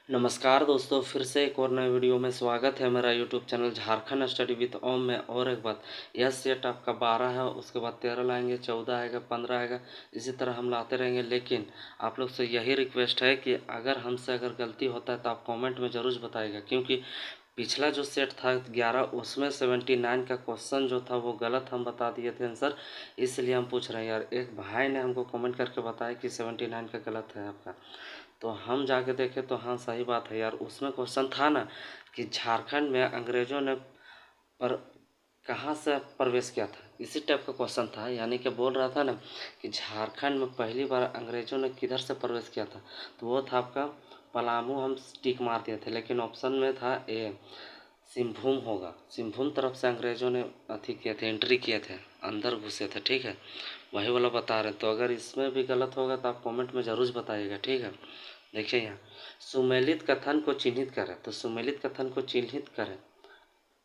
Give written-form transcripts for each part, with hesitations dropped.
नमस्कार दोस्तों, फिर से एक और नए वीडियो में स्वागत है। मेरा YouTube channel Jharkhand study with Om में। और एक बात, यह सेट आपका 12 है, उसके बाद 13 लाएंगे, 14 आएगा, 15 आएगा, इसी तरह हम लाते रहेंगे। लेकिन आप लोग से यही रिक्वेस्ट है कि अगर हमसे गलती होता है तो आप कमेंट में ज़रूर बताइएगा, क्योंकि पिछला जो सेट था 11, उसमें 79 का क्वेश्चन जो था वो गलत हम बता दिए थे आंसर। इसलिए हम पूछ रहे हैं यार। एक भाई ने हमको कमेंट करके बताया कि 79 का गलत है आपका, तो हम जाके देखे तो हाँ सही बात है यार। उसमें क्वेश्चन था ना कि झारखंड में अंग्रेज़ों ने पर कहाँ से प्रवेश किया था, इसी टाइप का क्वेश्चन था। यानी कि बोल रहा था ना कि झारखंड में पहली बार अंग्रेज़ों ने किधर से प्रवेश किया था, तो वो था आपका पलामू। हम टिक मार दिए थे, लेकिन ऑप्शन में था ए सिंहभूम होगा। सिंहभूम तरफ से अंग्रेज़ों ने अथी किए थे, एंट्री किए थे, अंदर घुसे थे। ठीक है, वही वाला बता रहे। तो अगर इसमें भी गलत होगा तो आप कमेंट में ज़रूर बताइएगा। ठीक है, देखिए यहाँ सुमेलित कथन को चिन्हित करें, तो सुमेलित कथन को चिन्हित करें।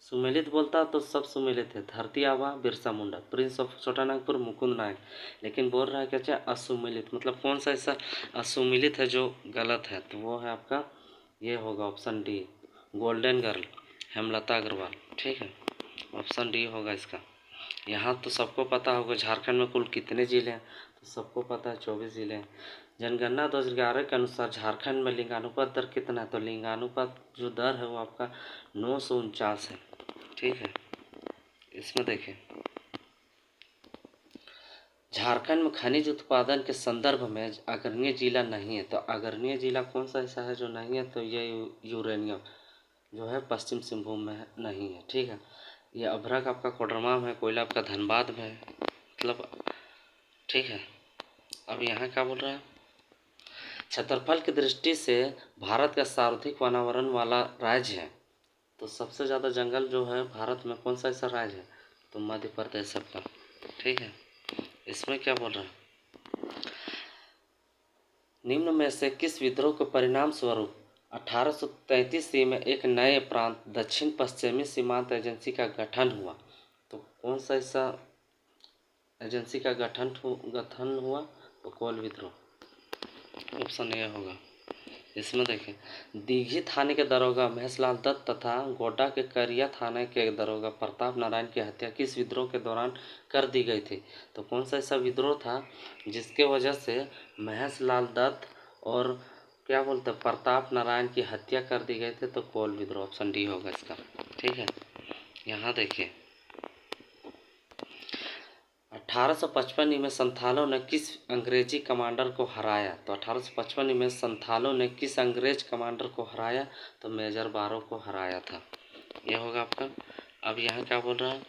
सुमेलित बोलता तो सब सुमेलित है, धरती आबा, बिरसा मुंडा, प्रिंस ऑफ छोटा नागपुर, मुकुंद नायक। लेकिन बोल रहा है क्या, चाहे असुमेलित, मतलब कौन सा ऐसा असुमेलित है जो गलत है, तो वो है आपका ये होगा option D, golden girl, Hemlata Agarwal. ठीक है, ऑप्शन डी होगा इसका। यहाँ तो सबको पता होगा झारखंड में कुल कितने ज़िले हैं, तो सबको पता है 24 ज़िले हैं। जनगणना 2011 के अनुसार झारखंड में लिंगानुपात दर कितना है, तो लिंगानुपात जो दर है वो आपका 949 है। ठीक है, इसमें देखें झारखंड में खनिज उत्पादन के संदर्भ में अग्रणीय जिला नहीं है, तो अग्रणीय जिला कौन सा ऐसा है जो नहीं है, तो ये यूरेनियम जो है पश्चिम सिंहभूम में नहीं है। ठीक है, ये अभ्रक आपका कोडरमा में है, कोयला आपका धनबाद में है, मतलब ठीक है। अब यहाँ क्या बोल रहा है, क्षेत्रफल की दृष्टि से भारत का सर्वाधिक वनावरण वाला राज्य है, तो सबसे ज़्यादा जंगल जो है भारत में कौन सा ऐसा राज्य है, तो मध्य प्रदेश आपका। ठीक है, इसमें क्या बोल रहा है, निम्न में से किस विद्रोह के परिणाम स्वरूप 1833 ईस्वी में एक नए प्रांत दक्षिण पश्चिमी सीमांत एजेंसी का गठन हुआ, तो कौन सा ऐसा एजेंसी का गठन हुआ, तो कोल विद्रोह, ऑप्शन ए होगा। इसमें देखें दीघी थाने के दरोगा महेशलाल दत्त तथा गोड्डा के करिया थाने के दरोगा प्रताप नारायण की हत्या किस विद्रोह के दौरान कर दी गई थी, तो कौन सा ऐसा विद्रोह था जिसके वजह से महेशलाल दत्त और क्या बोलते हैं प्रताप नारायण की हत्या कर दी गई थी, तो कोल विद्रोह, ऑप्शन डी होगा इसका। ठीक है, यहाँ देखिए 1855 में संथालों ने किस अंग्रेजी कमांडर को हराया, तो 1855 में संथालों ने किस अंग्रेज कमांडर को हराया, तो मेजर बारो को हराया था। यह होगा आपका। अब यहाँ क्या बोल रहा है,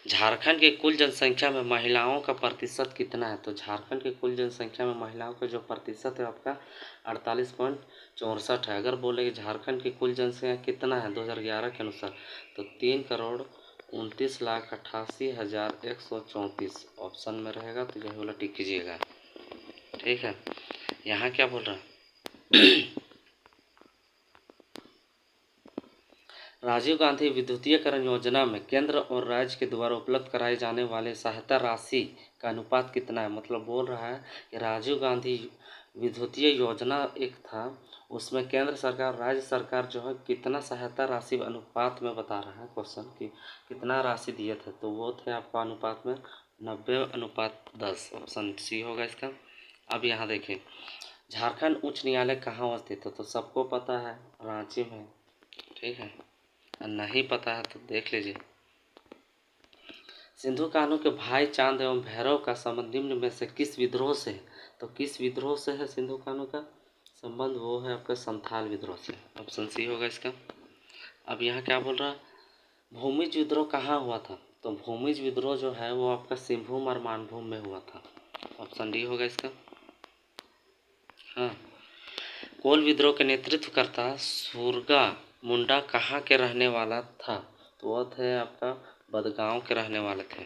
झारखंड की कुल जनसंख्या में महिलाओं का प्रतिशत कितना है, तो झारखंड की कुल जनसंख्या में महिलाओं का जो प्रतिशत है आपका 48.64 है। अगर बोले कि झारखंड की कुल जनसंख्या कितना है 2011 के अनुसार, तो 3,29,88,134 ऑप्शन में रहेगा, तो यही वाला टिक कीजिएगा। ठीक है, यहाँ क्या बोल रहा है राजीव गांधी विद्युतीकरण योजना में केंद्र और राज्य के द्वारा उपलब्ध कराए जाने वाले सहायता राशि का अनुपात कितना है, मतलब बोल रहा है कि राजीव गांधी विद्युतीय योजना एक था, उसमें केंद्र सरकार राज्य सरकार जो है कितना सहायता राशि अनुपात में बता रहा है क्वेश्चन कि कितना राशि दिए थे, तो वो थे आपका अनुपात में 90:10, ऑप्शन सी होगा इसका। अब यहाँ देखें झारखंड उच्च न्यायालय कहाँ अवस्थित है, तो सबको पता है रांची में। ठीक है, नहीं पता है तो देख लीजिए। सिंधु कान्हू के भाई चांद एवं भैरव का संबंध निम्न में से किस विद्रोह से है, तो किस विद्रोह से है सिंधु कान्हू का संबंध, वो है आपका संथाल विद्रोह से, ऑप्शन सी होगा इसका। अब यहाँ क्या बोल रहा है, भूमिज विद्रोह कहाँ हुआ था, तो भूमिज विद्रोह जो है वो आपका सिंहभूम और मानभूम में हुआ था, ऑप्शन डी होगा इसका। हाँ, कोल विद्रोह के नेतृत्वकर्ता सुरगा मुंडा कहाँ के रहने वाला था, तो वह थे आपका बदगांव के रहने वाले थे।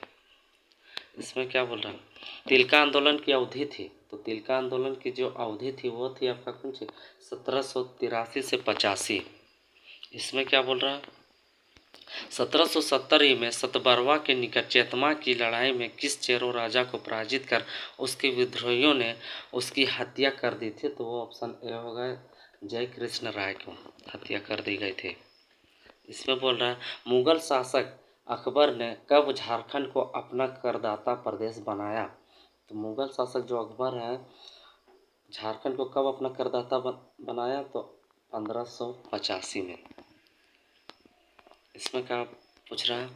इसमें क्या बोल रहा है, तिलका आंदोलन की अवधि थी, तो तिलका आंदोलन की जो अवधि थी वो थी आपका कौन सी 1783 से 85। इसमें क्या बोल रहा है, 1770 में सतबरवा के निकट चेतमा की लड़ाई में किस चेरो राजा को पराजित कर उसके विद्रोहियों ने उसकी हत्या कर दी थी? तो वो ऑप्शन ए होगा, जय कृष्ण राय को हत्या कर दी गई थी। इसमें बोल रहा है मुगल शासक अकबर ने कब झारखंड को अपना करदाता प्रदेश बनाया? तो मुगल शासक जो अकबर है झारखंड को कब अपना करदाता बनाया? तो 1585 में। इसमें क्या पूछ रहा है,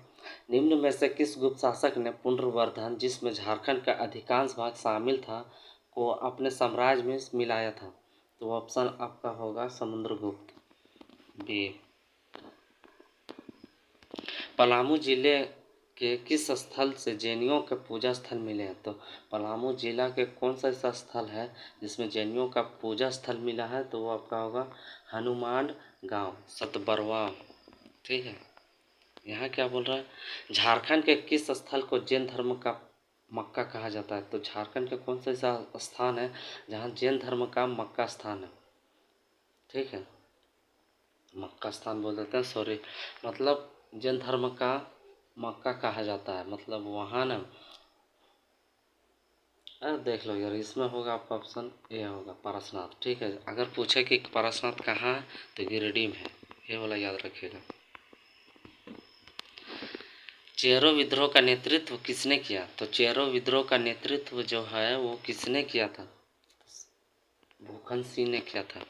निम्न में से किस गुप्त शासक ने पुनर्वर्धन, जिसमें झारखंड का अधिकांश भाग शामिल था, को अपने साम्राज्य में मिलाया था? तो ऑप्शन आपका होगा समुद्रगुप्त बी। पलामू जिले के किस स्थल से जैनियों के पूजा स्थल मिले हैं? तो पलामू जिला के कौन सा ऐसा स्थल है जिसमें जैनियों का पूजा स्थल मिला है? तो वो आपका होगा हनुमान गांव सतबरवा। ठीक है। यहाँ क्या बोल रहा है, झारखंड के किस स्थल को जैन धर्म का मक्का कहा जाता है? तो झारखंड के कौन सा ऐसा स्थान है जहाँ जैन धर्म का मक्का स्थान है? ठीक है, मक्का स्थान बोल देते हैं, सॉरी, मतलब जैन धर्म का मक्का कहा जाता है, मतलब वहाँ ना, अरे देख लो यार, इसमें होगा आपका ऑप्शन ए होगा पारसनाथ। ठीक है, अगर पूछे कि पारसनाथ कहाँ है तो गिरिडीह में है, ये वाला याद रखिएगा। चेरो विद्रोह का नेतृत्व किसने किया? तो चेरो विद्रोह का नेतृत्व जो है वो किसने किया था? भूखन सिंह ने किया था।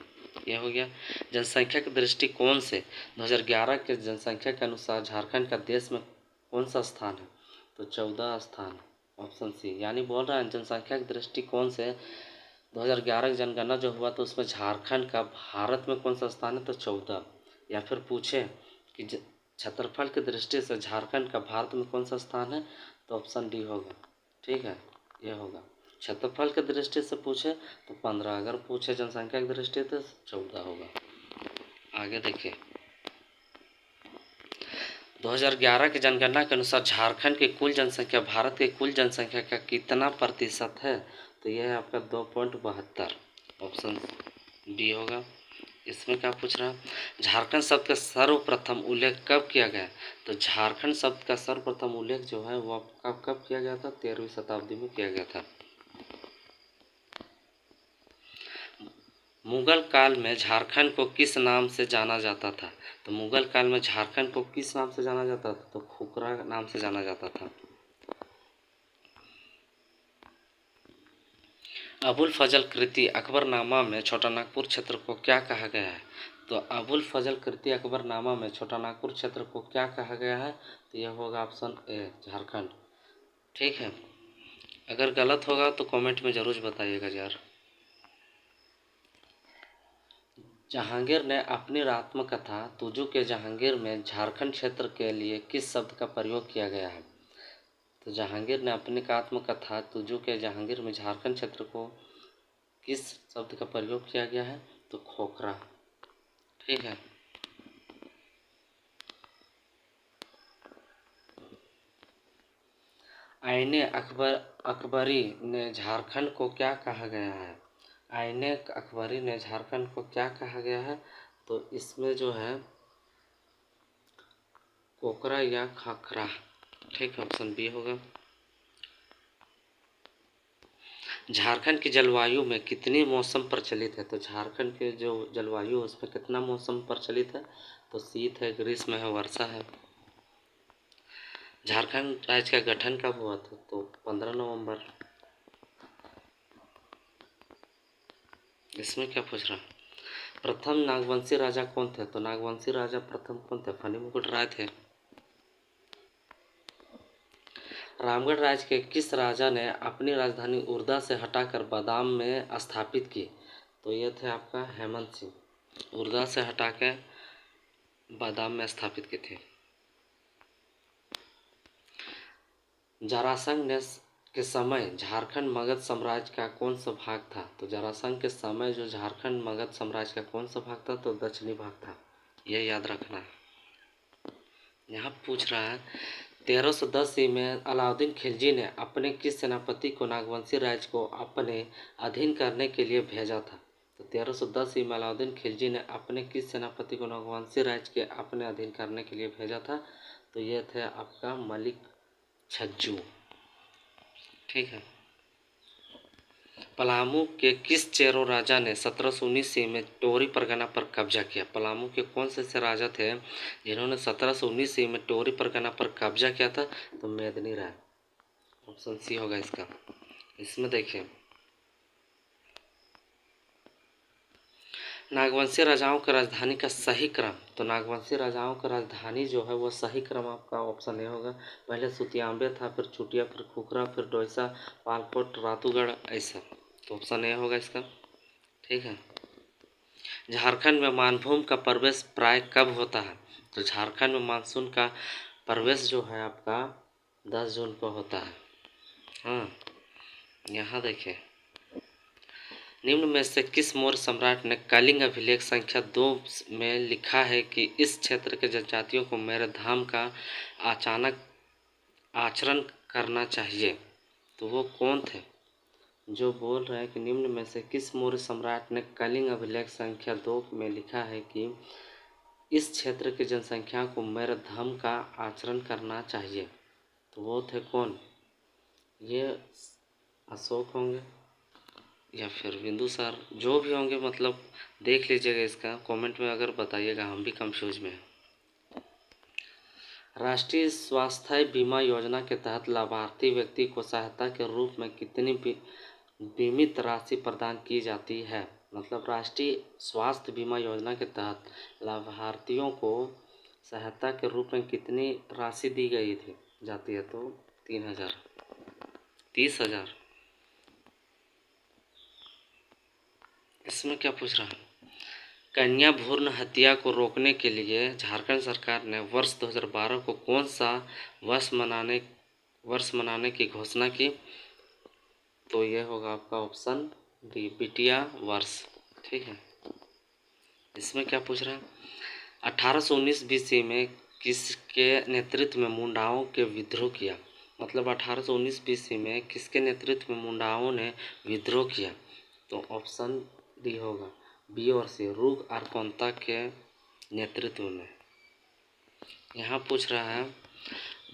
यह हो गया। जनसंख्या के दृष्टिकोण से 2011 के जनसंख्या के अनुसार झारखंड का देश में कौन सा स्थान है? तो 14 स्थान, ऑप्शन सी। यानी बोल रहा है जनसंख्या के दृष्टिकोण से 2011 की जनगणना जो हुआ तो उसमें झारखंड का भारत में कौन सा स्थान है? तो 14। या फिर पूछे कि क्षेत्रफल की दृष्टि से झारखंड का भारत में कौन सा स्थान है? तो ऑप्शन डी होगा। ठीक है, ये होगा। क्षेत्रफल की दृष्टि से पूछे तो 15, अगर पूछे जनसंख्या की दृष्टि से 14 होगा। आगे देखिए, 2011 की जनगणना के अनुसार झारखंड की कुल जनसंख्या भारत की कुल जनसंख्या का कितना प्रतिशत है? तो यह है आपका 2.72, ऑप्शन डी होगा। इसमें क्या पूछ रहा है, झारखंड शब्द का सर्वप्रथम उल्लेख कब किया गया? तो झारखंड शब्द का सर्वप्रथम उल्लेख जो है वो कब किया गया था? 13वीं शताब्दी में किया गया था। मुगल काल में झारखंड को किस नाम से जाना जाता था? तो मुगल काल में झारखंड को किस नाम से जाना जाता था? तो खुखरा नाम से जाना जाता था। अबुल फजल कृति अकबरनामा में छोटा नागपुर क्षेत्र को क्या कहा गया है? तो अबुल फजल कृति अकबरनामा में छोटा नागपुर क्षेत्र को क्या कहा गया है? तो यह होगा ऑप्शन ए, झारखंड। ठीक है, अगर गलत होगा तो कमेंट में ज़रूर बताइएगा यार। जहांगीर ने अपनी आत्मकथा तुजू के जहांगीर में झारखंड क्षेत्र के लिए किस शब्द का प्रयोग किया गया है? तो जहांगीर ने अपनी आत्मकथा तुजू के जहांगीर में झारखंड क्षेत्र को किस शब्द का प्रयोग किया गया है? तो खोखरा। ठीक है, आईने अकबरी ने झारखंड को क्या कहा गया है? आईने अकबरी ने झारखंड को क्या कहा गया है? तो इसमें जो है कोकरा या खाखरा। ठीक, ऑप्शन बी होगा। झारखंड की जलवायु में कितनी मौसम प्रचलित है? तो झारखंड के जो जलवायु है उसमें कितना मौसम प्रचलित है? तो शीत है, ग्रीष्म है, वर्षा है। झारखंड राज्य का गठन कब हुआ था? तो 15 नवंबर। इसमें क्या पूछ रहा है, प्रथम नागवंशी राजा कौन थे? तो नागवंशी राजा प्रथम कौन थे? फनी मुकुट राय थे। रामगढ़ राज्य के किस राजा ने अपनी राजधानी उर्दा से हटाकर बादाम में स्थापित की? तो ये थे आपका हेमंत सिंह, उर्दा से हटा के बादाम में स्थापित किए थे। जरासंध ने के समय झारखंड मगध साम्राज्य का कौन सा भाग था? तो जरासंध के समय जो झारखंड मगध साम्राज्य का कौन सा भाग था? तो दक्षिणी भाग था, यह याद रखना है। यहाँ पूछ रहा है 1310 ईस्वी में अलाउद्दीन खिलजी ने अपने किस सेनापति को नागवंशी राज्य को अपने अधीन करने के लिए भेजा था? तो 1310 ईस्वी में अलाउद्दीन खिलजी ने अपने किस सेनापति को नागवंशी राज्य के अपने अधीन करने के लिए भेजा था? तो ये थे आपका मलिक छज्जू। ठीक है। पलामू के किस चेरो राजा ने 1719 ईस्वी में टोरी परगना पर कब्जा किया? पलामू के कौन से राजा थे जिन्होंने 1719 ईस्वी में टोरी परगना पर कब्जा किया था? तो मेदिनी राय। ऑप्शन सी होगा इसका। इसमें देखिए, नागवंशी राजाओं की राजधानी का सही क्रम। तो नागवंशी राजाओं की राजधानी जो है वो सही क्रम आपका ऑप्शन ए होगा। पहले सुतियांबे था, फिर चुटिया, फिर खुखरा, फिर डोईसा, पालकोट, रातूगढ़, ऐसा। तो ऑप्शन ए होगा इसका। ठीक है। झारखंड में मानसून का प्रवेश प्राय कब होता है? तो झारखंड में मानसून का प्रवेश जो है आपका 10 जून को होता है। हाँ, यहाँ देखिए, निम्न में से किस मौर्य सम्राट ने कलिंग अभिलेख संख्या 2 में लिखा है कि इस क्षेत्र के जनजातियों को मेरे धाम का अचानक आचरण करना चाहिए? तो वो कौन थे जो बोल रहे हैं कि निम्न में से किस मौर्य सम्राट ने कलिंग अभिलेख संख्या 2 में लिखा है कि इस क्षेत्र की जनसंख्या को मेरे धर्म का आचरण करना चाहिए? तो वो थे कौन? ये अशोक होंगे या फिर बिंदुसार, जो भी होंगे, मतलब देख लीजिएगा। इसका कमेंट में अगर बताइएगा, हम भी कंफ्यूज में हैं। राष्ट्रीय स्वास्थ्य बीमा योजना के तहत लाभार्थी व्यक्ति को सहायता के रूप में कितनी बीमित राशि प्रदान की जाती है? मतलब राष्ट्रीय स्वास्थ्य बीमा योजना के तहत लाभार्थियों को सहायता के रूप में कितनी राशि दी गई थी जाती है? तो 3000, 30,000। इसमें क्या पूछ रहा है? कन्या भ्रूण हत्या को रोकने के लिए झारखंड सरकार ने वर्ष 2012 को कौन सा वर्ष मनाने की घोषणा की? तो ये होगा आपका ऑप्शन डी, बिटिया वर्ष। ठीक है। इसमें क्या पूछ रहा है? 1819 BC में किसके नेतृत्व में मुंडाओं के विद्रोह किया? मतलब 1819 BC में किसके नेतृत्व में मुंडाओं ने विद्रोह किया? तो ऑप्शन डी होगा, बी और सी, रूग आरकोंता के नेतृत्व में। यहाँ पूछ रहा है,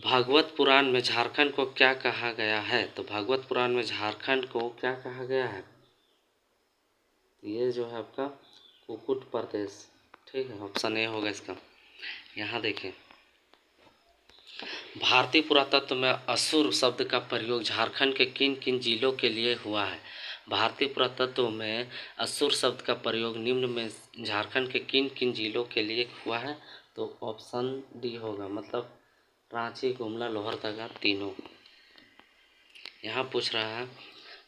भागवत पुराण में झारखंड को क्या कहा गया है? तो भागवत पुराण में झारखंड को क्या कहा गया है? ये जो है आपका कुकुट प्रदेश। ठीक है, ऑप्शन ए होगा इसका। यहाँ देखिए, भारतीय पुरातत्व में असुर शब्द का प्रयोग झारखंड के किन किन जिलों के लिए हुआ है? भारतीय पुरातत्व में असुर शब्द का प्रयोग निम्न में झारखंड के किन किन जिलों के लिए हुआ है? तो ऑप्शन डी होगा, मतलब रांची, गुमला, लोहरदगा, तीनों। यहाँ पूछ रहा है,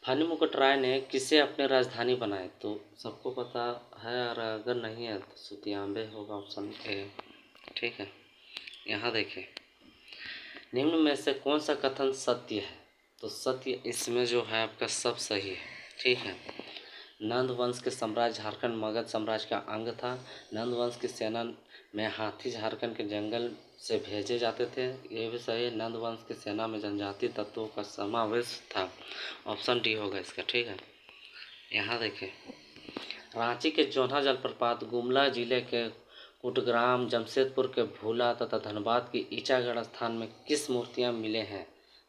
फनी मुकुट राय ने किसे अपनी राजधानी बनाए? तो सबको पता है, और अगर नहीं है तो सुतियांबे होगा, ऑप्शन ए। ठीक है। यहाँ देखिए, निम्न में से कौन सा कथन सत्य है? तो सत्य इसमें जो है आपका सब सही है। ठीक है। नंद वंश के साम्राज्य झारखंड मगध साम्राज्य का अंग था। नंद वंश की सेना में हाथी झारखंड के जंगल से भेजे जाते थे। ये भी सही है। नंद वंश की सेना में जनजातीय तत्वों का समावेश था। ऑप्शन डी होगा इसका। ठीक है। यहाँ देखें, रांची के जोन्हा जलप्रपात, गुमला जिले के कुटग्राम, जमशेदपुर के भूला तथा धनबाद की ईचागढ़ स्थान में किस मूर्तियाँ मिले हैं?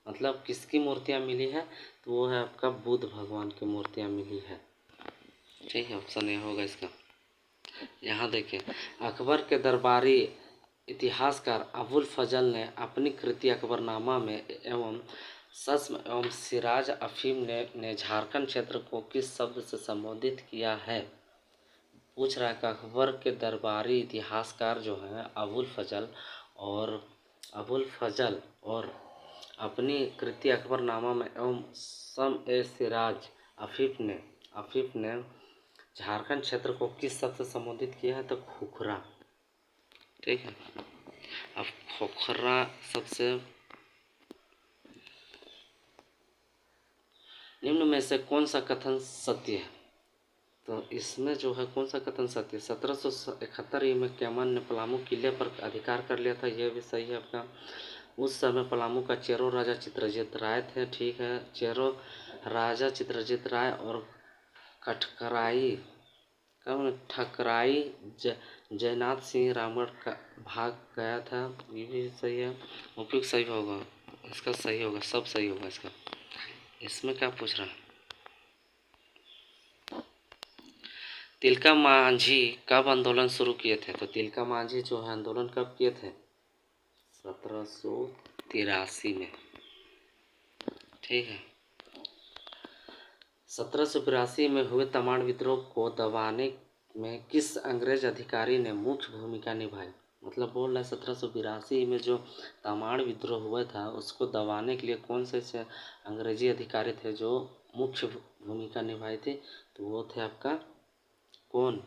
मतलब किसकी मूर्तियाँ मिली है? तो वो है आपका बुद्ध भगवान की मूर्तियाँ मिली है। ठीक है, ऑप्शन ए होगा इसका। यहाँ देखें, अकबर के दरबारी इतिहासकार अबुल फजल ने अपनी कृति अकबरनामा में एवं सस्म एवं सिराज अफीम ने झारखंड क्षेत्र को किस शब्द से संबोधित किया है? पूछ रहा है कि अकबर के दरबारी इतिहासकार जो हैं अबुल फजल और अपनी कृति अकबरनामा में एवं सम ए सिराज अफीफ ने झारखंड क्षेत्र को किस शब्द से संबोधित किया है? तो खुखरा। ठीक है। अब खुखरा सबसे निम्न में से कौन सा कथन सत्य है? तो इसमें जो है कौन सा कथन सत्य? 1771 में कैमन ने पलामू किले पर अधिकार कर लिया था। यह भी सही है आपका। उस समय पलामू का चेरो राजा चित्रजीत राय थे। ठीक है। चेरो राजा चित्रजीत राय और कठकराई कौन ठकराई जयनाथ सिंह रामगढ़ का भाग गया था, ये भी सही है। उपयुक्त सही होगा, इसका सही होगा, सब सही होगा इसका। इसमें क्या पूछ रहा है? तिलका मांझी कब आंदोलन शुरू किए थे? तो तिलका मांझी जो है आंदोलन कब किए थे? 1783 में। ठीक है। 1782 में हुए तमाड़ विद्रोह को दबाने में किस अंग्रेज अधिकारी ने मुख्य भूमिका निभाई? मतलब बोल रहा है 1782 में जो तमाड़ विद्रोह हुआ था उसको दबाने के लिए कौन से अंग्रेजी अधिकारी थे जो मुख्य भूमिका निभाई थी? तो वो थे आपका कौन?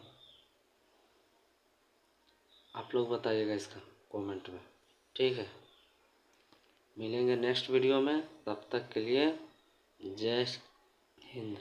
आप लोग बताइएगा इसका कमेंट में। ठीक है, मिलेंगे नेक्स्ट वीडियो में, तब तक के लिए जय हिंद।